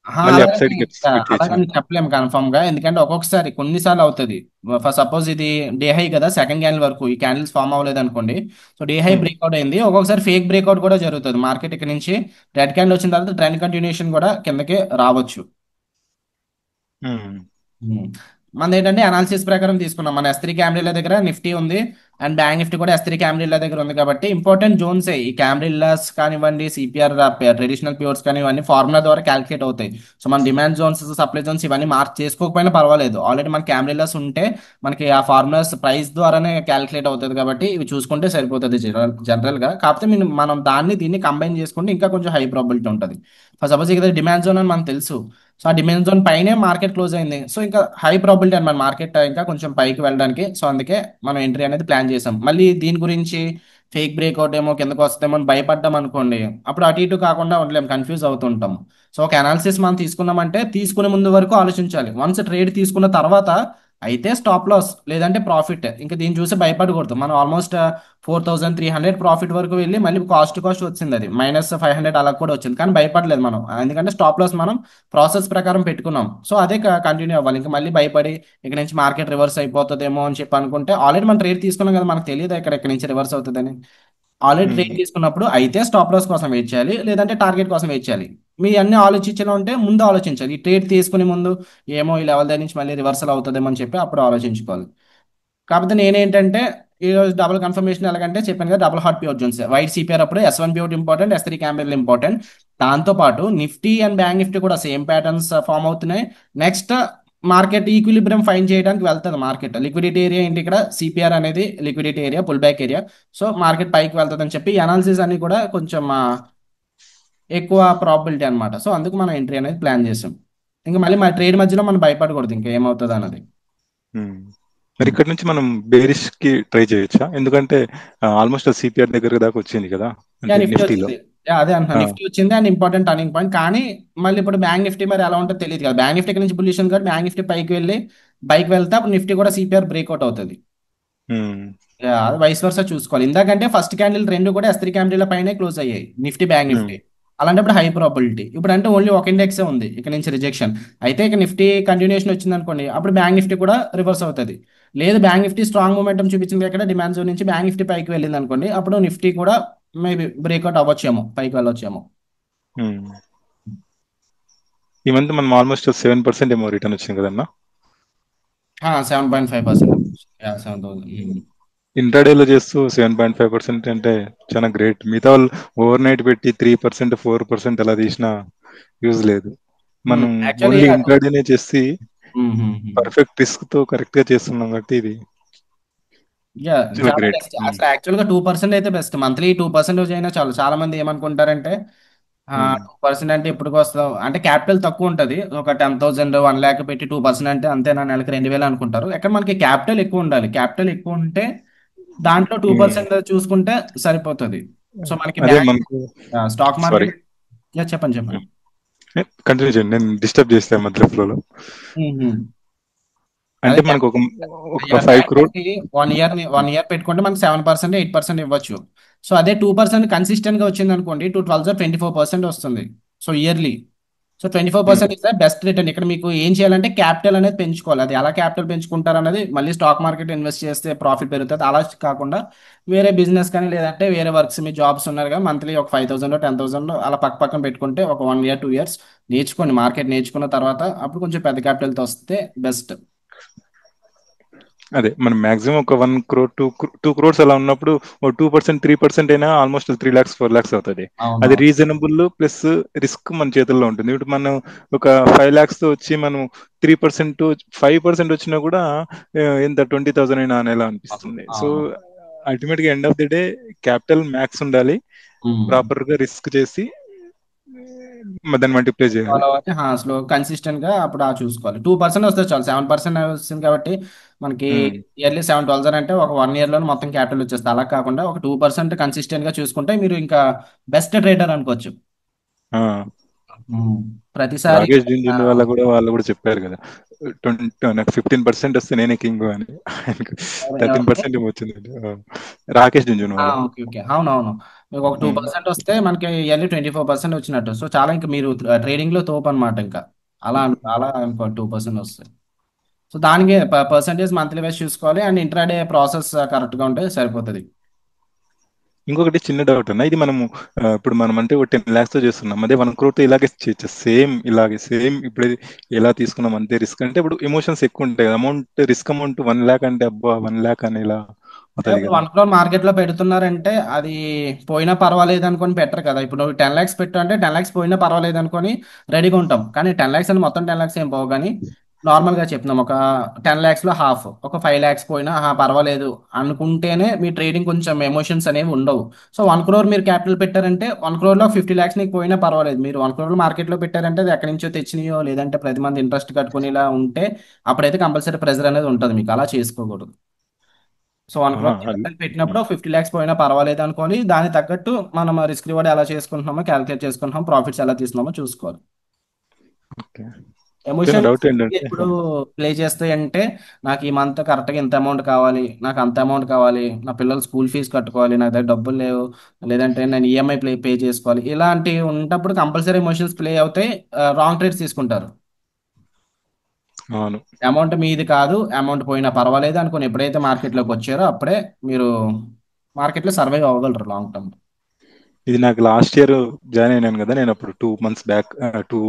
ఆహా, మళ్ళీ అప్ అలాగని సైడ్ కి ఎక్స్పెక్ట్ చేయొచ్చా? అలాగని చెప్పలేము కన్ఫర్మ్ గా, ఎందుకంటే ఒక్కొక్కసారి కొన్నిసార్లు అవుతుంది. ఫర్ సపోజ్ ఇది డే హై కదా, సెకండ్ క్యాండిల్ వరకు ఈ క్యాండిల్స్ ఫామ్ అవ్వలేదు అనుకోండి. సో డే హై ఉమ్, బ్రేక్అవుట్ అయింది, ఒక్కొక్కసారి ఫేక్ బ్రేక్అవుట్ కూడా జరుగుతుంది. మార్కెట్ ఇక్కడ నుంచి రెడ్ క్యాండిల్ వచ్చిన తర్వాత ట్రెండ్ కంటిన్యూషన్ కూడా కిందకి రావచ్చు. ఉమ్, ఉమ్. మనది ఏంటంటే అనాలిసిస్ ప్రకారం తీసుకున్నాం. మన S3 క్యామ్రీల దగ్గర నిఫ్టీ ఉంది, అండ్ బ్యాంక్ నిఫ్టీ కూడా S3 క్యామ్రీల దగ్గర ఉంది కాబట్టి ఇంపార్టెంట్ జోన్స్ ఈ క్యామ్రిల్లాస్ కానివ్వండి, సిపిఆర్ ట్రెడిషనల్ ప్యూర్స్ కానీ ఇవన్నీ ఫార్ములా ద్వారా క్యాలిక్యులేట్ అవుతాయి. సో మన డిమాండ్ జోన్స్, సప్లై జోన్స్ ఇవన్నీ మార్క్ చేసుకోకపోయినా పర్వాలేదు. ఆల్రెడీ మన క్యామ్రిల్లాస్ ఉంటే మనకి ఆ ఫార్ములాస్ ప్రైస్ ద్వారానే క్యాలిక్యులేట్ అవుతుంది కాబట్టి ఇవి చూసుకుంటే సరిపోతుంది జనరల్ గా. కాకపోతే మనం దాన్ని దీన్ని కంబైన్ చేసుకుంటే ఇంకా కొంచెం హై ప్రాబిలిటీ ఉంటుంది. ఫర్ సపోజ్ ఇక్కడ డిమాండ్ జోన్ అని మనకు తెలుసు. సో ఆ డిమాండ్ జోన్ పైనే మార్కెట్ క్లోజ్ అయింది. సో ఇంకా హై ప్రాబిలిటీ అనమాట మార్కెట్ ఇంకా కొంచెం పైకి వెళ్ళడానికి. సో అందుకే మనం ఎంట్రీ అనేది ప్లాన్ చేసాం. మళ్ళీ దీని గురించి ఫేక్ బ్రేక్అవుట్ ఏమో కిందకు వస్తుందేమో అని భయపడ్డాం అనుకోండి, అప్పుడు అటు ఇటు కాకుండా ఉండలేం, కన్ఫ్యూజ్ అవుతుంటాం. సో ఒక అనాలిసిస్ మనం తీసుకున్నామంటే తీసుకునే ముందు వరకు ఆలోచించాలి. వన్స్ ట్రేడ్ తీసుకున్న తర్వాత అయితే స్టాప్ లాస్ లేదంటే ప్రాఫిట్. ఇంకా దీన్ని చూసి భయపడకూడదు. మనం ఆల్మోస్ట్ 4300 ప్రాఫిట్ వరకు వెళ్ళి మళ్ళీ కాస్ట్ వచ్చింది, అది -500 అలా కూడా వచ్చింది, కానీ భయపడలేదు మనం, ఎందుకంటే స్టాప్ లాస్ మనం ప్రాసెస్ ప్రకారం పెట్టుకున్నాం. సో అదే కంటిన్యూ అవ్వాలి. ఇంకా మళ్ళీ భయపడి ఇక్కడ నుంచి మార్కెట్ రివర్స్ అయిపోతుందేమో అని చెప్పి అనుకుంటే ఆల్రెడీ మనం ట్రేడ్ తీసుకున్నాం కదా, మనకు తెలియదు ఇక్కడ నుంచి రివర్స్ అవుతుందని. ఆల్రెడీ ట్రేడ్ ఉమ్, తీసుకున్నప్పుడు అయితే స్టాప్ లాస్ కోసం వెయిట్ చేయాలి, లేదంటే టార్గెట్ కోసం వెయిట్ చేయాలి. మీ అన్ని ఆలోచించడం ఉంటే ముందు ఆలోచించాలి. ఈ ట్రేడ్ తీసుకునే ముందు ఏమో ఈ లెవెల్ దగ్గర నుంచి మళ్ళీ రివర్సల్ అవుతుందేమో అని చెప్పి అప్పుడు ఆలోచించుకోవాలి. కాకపోతే నేనేంటంటే ఈ రోజు డబుల్ కన్ఫర్మేషన్ ఎలాగంటే చెప్పాను కదా, double hot pure zones with CPR అప్పుడు S1 ప్యూర్ ఇంపార్టెంట్, S3 క్యాంబెల్ ఇంపార్టెంట్. దాంతో పాటు నిఫ్టీ అండ్ బ్యాంక్ నిఫ్టీ కూడా సేమ్ ప్యాటర్న్స్ ఫామ్ అవుతున్నాయి. నెక్స్ట్ మార్కెట్ ఈక్విలిబ్రియం ఫైన్ చేయడానికి వెళ్తుంది. మార్కెట్ లిక్విడిటీ ఏరియా ఏంటి, ఇక్కడ సిపిఆర్ అనేది liquidity area, pull back area. So market పైకి వెళ్తుంది అని చెప్పి అనాలిసిస్ అన్ని కూడా కొంచెం ఎక్కువ ప్రాబిలిటీ అనమాట. సో అందుకు మనం ఎంట్రీ అనేది ప్లాన్ చేసాం. ఇంకా మళ్ళీ మన ట్రేడ్ మధ్యలో మనం భయపడకూడదు ఇంకా ఏమవుతుంది అన్నది. ఉమ్. మరి ఇక్కడ నుంచి మనం బేరిష్ కి ట్రై చేయొచ్చా? ఎందుకంటే ఆల్మోస్ట్ సిపిఆర్ దగ్గర దాకా వచ్చింది కదా, యా, అంటే నిఫ్టీ నిఫ్టీలో. వచ్చింది. యా, అదే అంటున్నా, నిఫ్టీ వచ్చింది అండ్ ఇంపార్టెంట్ టర్నింగ్ పాయింట్. కానీ మళ్ళీ ఇప్పుడు బ్యాంక్ నిఫ్టీ మరి ఎలా ఉంటుందో తెలియదు కదా. బ్యాంక్ నిఫ్టీ నుంచి పొజిషన్ కాబట్టి బ్యాంక్ నిఫ్టీ పైకి వెళ్ళి బైక్ వెళ్తే అప్పుడు నిఫ్టీ కూడా సిపిఆర్ బ్రేక్అవుట్ అవుతుంది. యా, అది వైస్ వర్సా చూసుకోవాలి. ఇందాకంటే ఫస్ట్ క్యాండిల్ రెండు కూడా S3 క్యాండిల్ పైనే క్లోజ్ అయ్యాయి, నిఫ్టీ బ్యాంక్ నిఫ్టీ. అలాంటప్పుడు హై ప్రాబిలిటీ. ఇప్పుడు అంటే ఓన్లీ ఒక ఇండెక్సే ఉంది ఇక్కడ నుంచి రిజెక్షన్. అయితే ఇక నిఫ్టీ కంటిన్యూషన్ వచ్చింది అనుకోండి, అప్పుడు బ్యాంక్ నిఫ్టీ కూడా రివర్స్ అవుతుంది. లేదు బ్యాంక్ నిఫ్టీ స్ట్రాంగ్ మూమెంటం చూపించింది ఇక్కడ డిమాండ్ జోన్ నుంచి బ్యాంక్ నిఫ్టీ పైకి వెళ్ళింది అనుకోండి, అప్పుడు నిఫ్టీ కూడా మేబీ బ్రేక్అవుట్ అవ్వచ్చేమో, పైకి వెళ్ళొచ్చేమో. ఈ మంత్ మనం ఆల్మోస్ట్ 7% ఏమో రిటర్న్ వచ్చింది కదన్నా. 7.5%. 7,000. ఇంట్రాడేలో చేస్తూ 7.5% అంటే చాలా గ్రేట్. మిగతా వాళ్ళు ఓవర్ నైట్ పెట్టి 3% 4% అలా తీసినా యూజ్ లేదు. మనం యాక్చువల్లీ ఓన్లీ ఇంట్రాడేనే చేసి యా, పర్ఫెక్ట్ రిస్క్ తో కరెక్ట్ గా చేస్తున్నాం కాబట్టి ఇది చాలా చాలా గ్రేట్. బెస్ట్. అసలు యాక్చువల్గా 2% అయితే బెస్ట్. మంత్లీ 2% అయినా చాలు. చాలా మంది ఏమనుకుంటారంటే 2% అంటే ఇప్పుడు వస్తాం అంటే క్యాపిటల్ తక్కువ ఉంటుంది. ఒక 10,000 1 lakh పెట్టి 2% అంటే అంతే నా నెలకి 2,000 అనుకుంటారు. ఎక్కడ మనకి క్యాపిటల్ ఎక్కువ ఉండాలి. క్యాపిటల్ ఎక్కువ ఉంటే దాంట్లో 2% చూసుకుంటే సరిపోతుంది. సో మనకి అదే బ్యాంక్ మనకు. Stock sorry, market. చెప్పండి చెప్పండి. కంటిన్యూ చేయండి, నేను డిస్టర్బ్ చేస్తాను మధ్యలో ఫ్లోలో. మ్మ్. అదే అంటే మనకు ఒక ఒక ఫైవ్ బ్యాంక్ క్రోర్ మనకి 1 ఇయర్ పెట్టుకుంటే మనకి 7% 8% ఇవ్వచ్చు. సో అదే 2% కన్సిస్టెంట్ గా వచ్చింది అనుకోండి, 2 12 24% వస్తుంది. So yearly. So 24% is the best return. ఇక్కడ మీకు ఏం చేయాలంటే క్యాపిటల్ అనేది పెంచుకోవాలి. అది ఎలా క్యాపిటల్ పెంచుకుంటారు అనేది మళ్ళీ స్టాక్ మార్కెట్ ఇన్వెస్ట్ చేస్తే ప్రాఫిట్ పెరుగుతుంది. అలా కాకుండా వేరే బిజినెస్ కానీ లేదంటే వేరే వర్క్స్ మీ జాబ్స్ ఉన్నారు కదా, మంత్లీ ఒక 5,000 10,000 అలా పక్క పక్కన పెట్టుకుంటే ఒక 1 ఇయర్ 2 ఇయర్స్ నేర్చుకోండి. మార్కెట్ నేర్చుకున్న తర్వాత అప్పుడు కొంచెం పెద్ద క్యాపిటల్తో వస్తే బెస్ట్. అదే మనం మాక్సిమం ఒక 1 crore 2 crores అలా ఉన్నప్పుడు ఓ 2% 3% అయినా ఆల్మోస్ట్ 3 lakhs 4 lakhs అవుతుంది. అది అవునవును. రీజనబుల్ ప్లస్ రిస్క్ మన చేతుల్లో ఉంటుంది. ఇప్పుడు మనం ఒక 5 lakhs తో వచ్చి మనం 3% 5% వచ్చినా కూడా ఎంత 20,000 అయినా అనేలా అవును. అనిపిస్తుంది. సో అవును. అల్టిమేట్ గా end of the day capital max ఉండాలి, ఉమ్. ప్రాపర్ గా రిస్క్ చేసి దాన్ని మల్టిప్లై చేయాలి. ఫాలో అయితే స్లో కన్సిస్టెంట్ గా అప్పుడు చూసుకోవాలి. 2% వస్తే చాలు. 7% వస్తుంది కాబట్టి మనకి ఉమ్. ఇయర్లీ 7,000 అంటే ఒక 1 ఇయర్ లో మొత్తం క్యాపిటల్ వచ్చేస్తుంది. అలా కాకుండా ఒక 2% కన్సిస్టెంట్ గా చూసుకుంటే మీరు ఇంకా బెస్ట్ ట్రేడర్ అనుకోవచ్చు. ఆ, ఉమ్. ప్రతిసారి రాకేష్ ఆ, జింజున్ వాళ్ళు కూడా చెప్పారు కదా, 20 నాకు 15% వస్తే నేనే కింగ్ అని. ఆయనకు థర్టీన్ ఎవరికి పర్సెంట్ వచ్చిందండి. రాకేష్ జింజున్ వాళ్ళ. ఓకే ఓకే, అవునవును. మీకు ఒక 2% వస్తే మనకి ఇయర్లీ 24% వచ్చినట్టు. సో చాలా ఇంకా మీరు ట్రేడింగ్ లో తోపు అనమాట ఇంకా. అలా అనుకో 2% వస్తాయి. సో దానికి పర్సంటేజ్ మంత్లీ వైజ్ చూసుకోవాలి అండ్ ఇంట్రాడే ప్రాసెస్ కరెక్ట్గా ఉంటే సరిపోతుంది. ఇంకొకటి చిన్న డౌట్ అన్న, ఇది మనము ఇప్పుడు మనం అంటే ఒక 10 lakhs తో చేస్తున్నాం, అదే 1 crore తో ఇలాగే చేయొచ్చు సేమ్, ఇలాగే సేమ్ ఇప్పుడు ఎలా తీసుకున్నాం అంతే రిస్క్. అంటే ఇప్పుడు ఎమోషన్స్ ఎక్కువ ఉంటాయి కదా, అమౌంట్ రిస్క్ అమౌంట్ 1 lakh అంటే అబ్బా 1 lakh అని ఇలా అంటే అవుతుంది ఇప్పుడు కదా. 1 crore మార్కెట్ లో పెడుతున్నారంటే అది పోయినా పర్వాలేదు అనుకొని పెట్టరు కదా. ఇప్పుడు నువ్వు 10 lakhs పెట్టు అంటే 10 lakhs పోయినా పర్వాలేదు అనుకొని రెడీగా ఉంటాం. కానీ 10 lakhs అని మొత్తం 10 lakhs ఏం పోవు. కానీ నార్మల్ గా చెప్తున్నాం, ఒక 10 lakhs లో హాఫ్ ఒక 5 lakhs పోయినా పర్వాలేదు అనుకుంటేనే మీ ట్రేడింగ్ కొంచెం ఎమోషన్స్ అనేవి ఉండవు. సో 1 crore మీరు క్యాపిటల్ పెట్టారంటే 1 crore లో 50 lakhs నీకు పోయినా పర్వాలేదు. మీరు 1 crore మార్కెట్ లో పెట్టారంటే అది ఎక్కడి నుంచో తెచ్చినాయో లేదంటే 10 మంది ఇంట్రెస్ట్ కట్టుకుని ఇలా ఉంటే అప్పుడైతే కంపల్సరీ ప్రెజర్ అనేది ఉంటుంది. మీకు అలా చేసుకోకూడదు. సో 1 crore అది. క్యాపిటల్ పెట్టినప్పుడు 50 lakhs పోయినా పర్వాలేదు అనుకోని దానికి తగ్గట్టు మనం రిస్క్ రివార్డ్ ఎలా చేసుకుంటున్నామో క్యాలిక్యులేట్ చేసుకుంటున్నాం, ప్రాఫిట్స్ ఎలా తీస్తున్నామో చూసుకోవాలి. ఓకే. చిన్న ఎమోషన్స్ డౌట్ ఏంటంటే, ఎప్పుడు ప్లే చేస్తాయి అంటే నాకు ఈ మంత్ కరెక్ట్గా ఇంత అమౌంట్ కావాలి, నాకు అంత అమౌంట్ కావాలి, నా పిల్లలు స్కూల్ ఫీజు కట్టుకోవాలి, నా దగ్గర డబ్బులు లేవు, లేదంటే నేను ఈఎంఐ పే చేసుకోవాలి, ఇలాంటివి ఉన్నప్పుడు కంపల్సరీ ఎమోషన్స్ ప్లే అవుతాయి. రాంగ్ ట్రేడ్స్ తీసుకుంటారు. అవును, అమౌంట్ మీది కాదు, అమౌంట్ పోయినా పర్వాలేదు అనుకుని ఎప్పుడైతే మార్కెట్లోకి వచ్చారో అప్పుడే మీరు మార్కెట్లో సర్వైవ్ అవ్వగలరు లాంగ్ టర్మ్. ఇది నాకు లాస్ట్ ఇయర్ జాయిన్ అయినాను కదా, నేను అప్పుడు 2 months back, two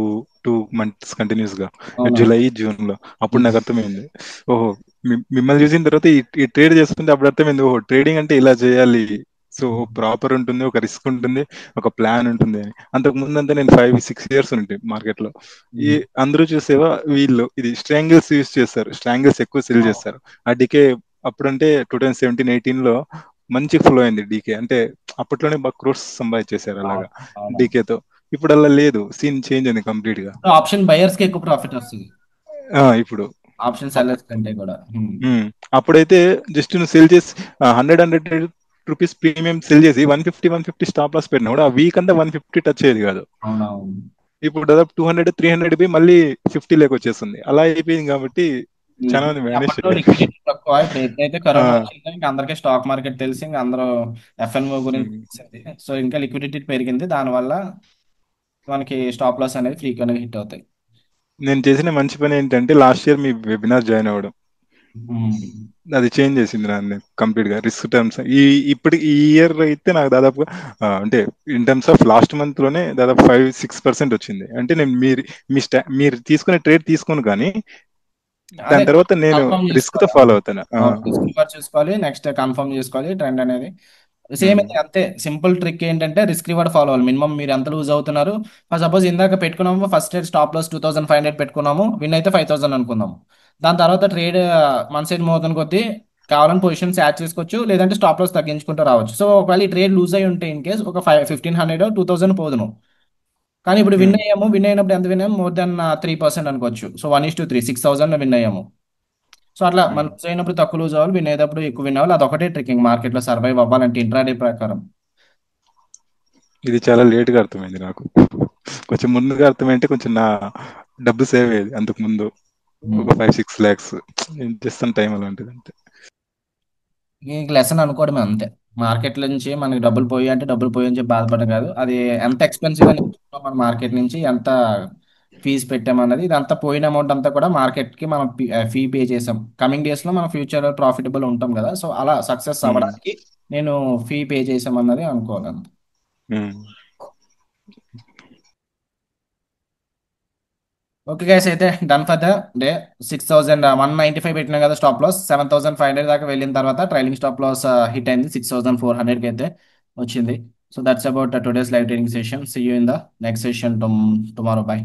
2 months continuous గా అవునా. జూలై జూన్ లో అప్పుడు నాకు అర్థమైంది. ఓహో, మిమ్మల్ని చూసిన తర్వాత ఈ ట్రేడ్ చేస్తుంటే అప్పుడు అర్థమైంది, ఓహో ట్రేడింగ్ అంటే ఇలా చేయాలి. సో ప్రాపర్ ఉంటుంది, ఒక రిస్క్ ఉంటుంది, ఒక ప్లాన్ ఉంటుంది అని. అంతకు ముందు అంతా నేను 5 6 years ఉంటే మార్కెట్ లో, ఈ అందరూ చూసేవా వీళ్ళు ఇది స్ట్రాంగిల్స్ యూస్ చేస్తారు, స్ట్రాంగిల్స్ ఎక్కువ సెల్ చేస్తారు. ఆ డికే అప్పుడంటే 2017 18 లో మంచి ఫ్లో అయింది డీకే అంటే, అప్పట్లోనే బాగా క్రోర్స్ సంపాదించేశారు అలాగా అవునా. డీకేతో. ఇప్పుడు అలా లేదు, సీన్ చేంజ్ అయింది కంప్లీట్ గా. ఆప్షన్ బయర్స్ కి ఎక్కువ ప్రాఫిట్ వస్తుంది ఇప్పుడు ఆప్షన్ అప్- సెల్లర్స్ కంటే కూడా. ఉమ్, అప్పుడైతే జస్ట్ నువ్వు సెల్ చేసి 100 రూపీస్ ప్రీమియం సెల్ చేసి 150 స్టాప్ లాస్ పెట్టినా కూడా ఆ వీక్ అంతా 150 టచ్ అయ్యేది కాదు. అవునవును. ఇప్పుడు దాదాపు 200 300 పోయి మళ్ళీ 50 లేక వచ్చేస్తుంది. అలా అయిపోయింది కాబట్టి చాలా మంది మేనేజ్ అప్పట్లో అయ్యారు. లిక్విడిటీ తక్కువ. ఇప్పుడు ఎప్పుడైతే ఆ, కరోనా వచ్చిందో ఇంకా అందరికీ స్టాక్ మార్కెట్ తెలిసి ఇంకా అందరూ ఎఫ్ఎన్ఓ గురించి ఉమ్. తెలిసింది. సో ఇంకా లిక్విడిటీ పెరిగింది, దానివల్ల మనకి స్టాప్ లాస్ అనేది ఫ్రీక్వెంట్ హిట్ అవుతాయి. నేను చేసిన మంచి పని ఏంటంటే లాస్ట్ ఇయర్ మీ వెబినార్ జాయిన్ అవ్వడం. ఉమ్. అది చేంజ్ చేసింది నన్ను కంప్లీట్ గా రిస్క్ టర్మ్స్. ఇప్పుడు ఈ ఇయర్ అయితే నాకు దాదాపుగా అంటే in terms of last month లోనే దాదాపు 5 6% వచ్చింది. అంటే నేను మీరు తీసుకునే ట్రేడ్ తీసుకోను కానీ అదే దాని తర్వాత నేను కన్ఫర్మ్ రిస్క్ తో చేసుకోవాలి. ఫాలో అవుతాను. రిస్క్ రివార్డ్ చూసుకోవాలి, నెక్స్ట్ కన్ఫర్మ్ చేసుకోవాలి ట్రెండ్ అనేది. సేమ్ ఉమ్, అంతే. సింపుల్ ట్రిక్ ఏంటంటే రిస్క్ రివార్డ్ ఫాలో అవ్వాలి. మినిమం మీరు ఎంత లూజ్ అవుతున్నారు. సపోజ్ ఇందాక పెట్టుకున్నాము ఫస్ట్ ట్రేడ్ స్టాప్ లాస్ 2500 పెట్టుకున్నాము, విన్ అయితే 5,000 అనుకుందాం. దాని తర్వాత ట్రేడ్ మన సైడ్ మోతున్న కొద్దీ కావాలని పొజిషన్స్ యాడ్ చేసుకోవచ్చు, లేదంటే స్టాప్ లాస్ తగ్గించుకుంటూ రావచ్చు. సో ఒకవేళ ఈ ట్రేడ్ లూజ్ అయి ఉంటే ఇన్ కేస్ ఒక 1500 2000 పోదును. కానీ ఇప్పుడు విన్ ఉమ్, అయ్యాము, విన్ అయినప్పుడు ఎంత విన్ అయ్యాము, మోర్ దెన్ 3% అనుకోవచ్చు. సో 1:3, 6,000 విన్ అయ్యాము. సో అట్లా మనం ఉమ్. లూజ్ అయినప్పుడు తక్కువ లూజ్ అవ్వాలి, విన్ అయ్యేటప్పుడు ఎక్కువ విన్ అవ్వాలి. అదొకటే ట్రికింగ్ మార్కెట్లో సర్వైవ్ అవ్వాలంటే ఇంట్రాడే ప్రకారం. ఇది చాలా లేట్గా అర్థమైంది నాకు. కొంచెం ముందుగా అర్థమైంటే కొంచెం నా డబ్బు సేవ్ అయ్యేది అంతకు ముందు. ఒక 5-6 lakhs నేను చేస్తున్న టైం అలాంటిది అంతే. ఇంక లెసన్ అనుకోవడమే అంతే. మార్కెట్ నుంచి మనకి డబ్బులు పోయి అంటే డబ్బులు పోయి అని చెప్పి బాధపడడం కాదు. అది ఎంత ఎక్స్పెన్సివ్గా నేర్చుకున్నాం మన మార్కెట్ నుంచి, ఎంత ఫీజు పెట్టామన్నది, ఇదంతా పోయిన అమౌంట్ అంతా కూడా మార్కెట్కి మనం ఫీ పే చేసాం. కమింగ్ డేస్లో మనం ఫ్యూచర్ ప్రాఫిటబుల్ ఉంటాం కదా, సో అలా సక్సెస్ ఉమ్, అవ్వడానికి నేను ఫీ పే చేసామన్నది అనుకోవాలి. ఉమ్. ఓకే గైస్, అయితే డన్ ఫర్ ద డే. 6,195 పెట్టినా కదా స్టాప్ లాస్. 7,500 దాకా వెళ్ళిన తర్వాత ట్రైలింగ్ స్టాప్ లాస్ హిట్ అయింది. 6,400కి అయితే వచ్చింది. So that's about today's live trading session. See you in the next session tomorrow. By.